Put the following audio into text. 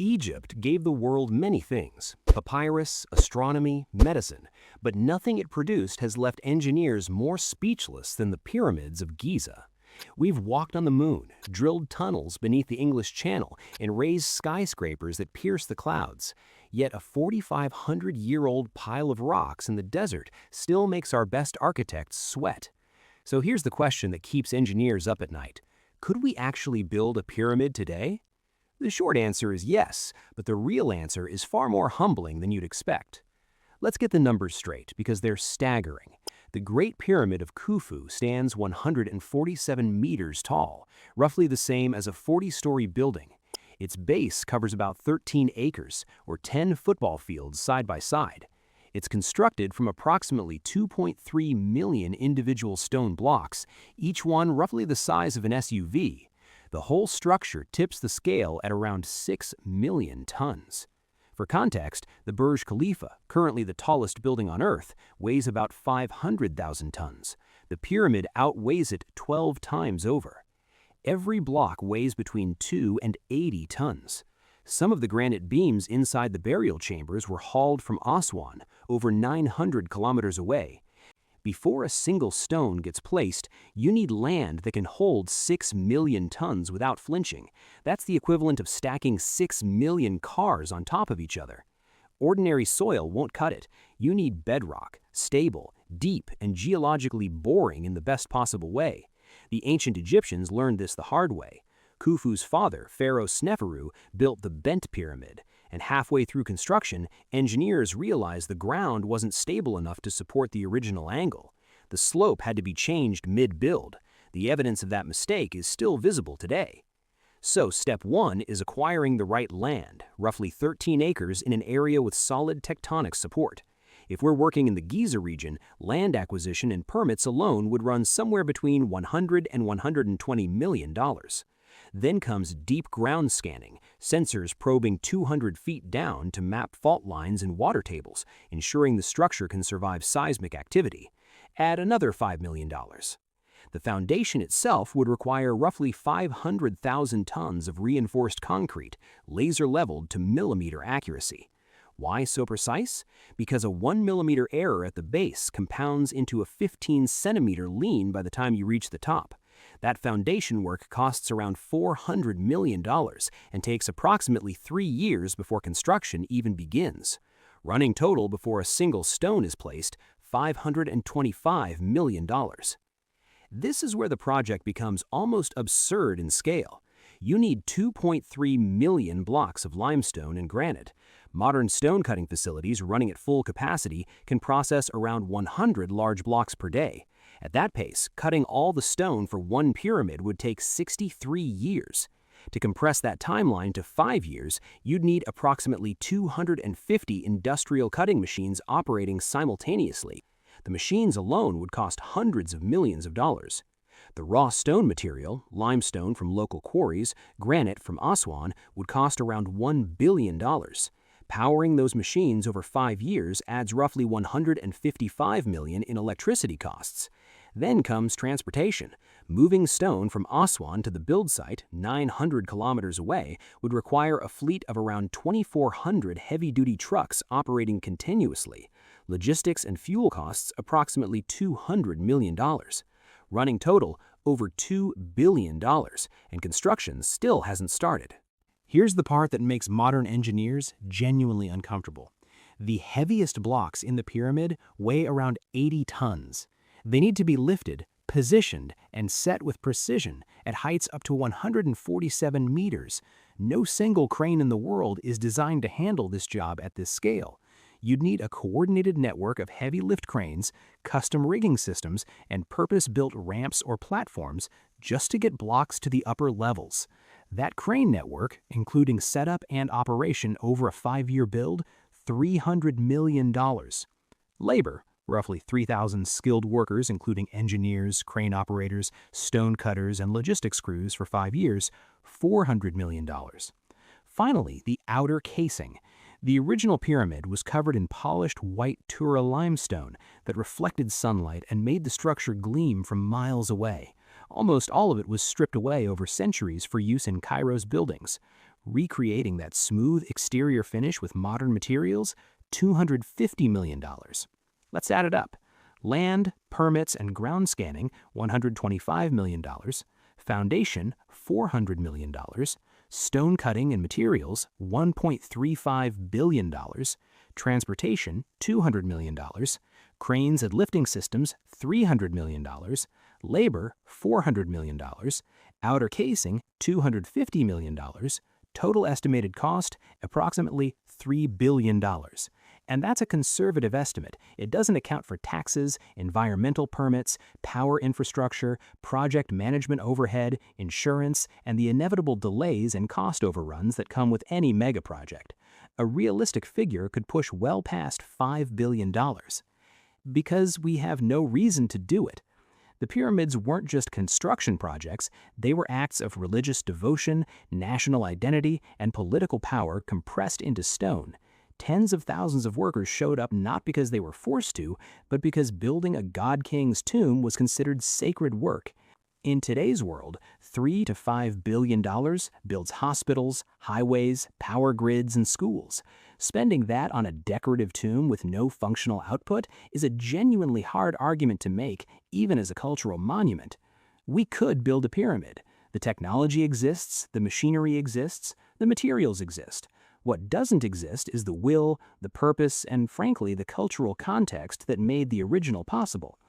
Egypt gave the world many things: papyrus, astronomy, medicine, but nothing it produced has left engineers more speechless than the pyramids of Giza. We've walked on the moon, drilled tunnels beneath the English Channel, and raised skyscrapers that pierce the clouds. Yet a 4,500-year-old pile of rocks in the desert still makes our best architects sweat. So here's the question that keeps engineers up at night. Could we actually build a pyramid today? The short answer is yes, but the real answer is far more humbling than you'd expect. Let's get the numbers straight, because they're staggering. The Great Pyramid of Khufu stands 147 meters tall, roughly the same as a 40-story building. Its base covers about 13 acres, or 10 football fields side by side. It's constructed from approximately 2.3 million individual stone blocks, each one roughly the size of an SUV. The whole structure tips the scale at around 6 million tons. For context, the Burj Khalifa, currently the tallest building on Earth, weighs about 500,000 tons. The pyramid outweighs it 12 times over. Every block weighs between 2 and 80 tons. Some of the granite beams inside the burial chambers were hauled from Aswan, over 900 kilometers away. Before a single stone gets placed, you need land that can hold 6 million tons without flinching. That's the equivalent of stacking 6 million cars on top of each other. Ordinary soil won't cut it. You need bedrock, stable, deep, and geologically boring in the best possible way. The ancient Egyptians learned this the hard way. Khufu's father, Pharaoh Sneferu, built the bent pyramid, and halfway through construction, engineers realized the ground wasn't stable enough to support the original angle. The slope had to be changed mid-build. The evidence of that mistake is still visible today. So step 1 is acquiring the right land, roughly 13 acres in an area with solid tectonic support. If we're working in the Giza region, land acquisition and permits alone would run somewhere between $100 and $120 million. Then comes deep ground scanning, sensors probing 200 feet down to map fault lines and water tables, ensuring the structure can survive seismic activity. Add another $5 million. The foundation itself would require roughly 500,000 tons of reinforced concrete, laser-leveled to millimeter accuracy. Why so precise? Because a 1 millimeter error at the base compounds into a 15 centimeter lean by the time you reach the top. That foundation work costs around $400 million and takes approximately 3 years before construction even begins. Running total before a single stone is placed, $525 million. This is where the project becomes almost absurd in scale. You need 2.3 million blocks of limestone and granite. Modern stone cutting facilities running at full capacity can process around 100 large blocks per day. At that pace, cutting all the stone for one pyramid would take 63 years. To compress that timeline to 5 years, you'd need approximately 250 industrial cutting machines operating simultaneously. The machines alone would cost hundreds of millions of dollars. The raw stone material, limestone from local quarries, granite from Aswan, would cost around $1 billion. Powering those machines over 5 years adds roughly $155 million in electricity costs. Then comes transportation. Moving stone from Aswan to the build site, 900 kilometers away, would require a fleet of around 2,400 heavy-duty trucks operating continuously. Logistics and fuel costs approximately $200 million. Running total, over $2 billion, and construction still hasn't started. Here's the part that makes modern engineers genuinely uncomfortable. The heaviest blocks in the pyramid weigh around 80 tons. They need to be lifted, positioned, and set with precision at heights up to 147 meters. No single crane in the world is designed to handle this job at this scale. You'd need a coordinated network of heavy lift cranes, custom rigging systems, and purpose-built ramps or platforms just to get blocks to the upper levels. That crane network, including setup and operation over a 5-year build, $300 million. Labor, roughly 3,000 skilled workers including engineers, crane operators, stone cutters, and logistics crews for 5 years, $400 million. Finally, the outer casing. The original pyramid was covered in polished white Tura limestone that reflected sunlight and made the structure gleam from miles away. Almost all of it was stripped away over centuries for use in Cairo's buildings. Recreating that smooth exterior finish with modern materials, $250 million. Let's add it up. Land, permits, and ground scanning, $125 million. Foundation, $400 million. Stone cutting and materials, $1.35 billion. Transportation, $200 million. Cranes and lifting systems, $300 million. Labor, $400 million. Outer casing, $250 million. Total estimated cost, approximately $3 billion. And that's a conservative estimate. It doesn't account for taxes, environmental permits, power infrastructure, project management overhead, insurance, and the inevitable delays and cost overruns that come with any mega project. A realistic figure could push well past $5 billion. Because we have no reason to do it. The pyramids weren't just construction projects, they were acts of religious devotion, national identity, and political power compressed into stone. Tens of thousands of workers showed up not because they were forced to, but because building a god-king's tomb was considered sacred work. In today's world, $3 to $5 billion builds hospitals, highways, power grids, and schools. Spending that on a decorative tomb with no functional output is a genuinely hard argument to make, even as a cultural monument. We could build a pyramid. The technology exists, the machinery exists, the materials exist. What doesn't exist is the will, the purpose, and frankly, the cultural context that made the original possible.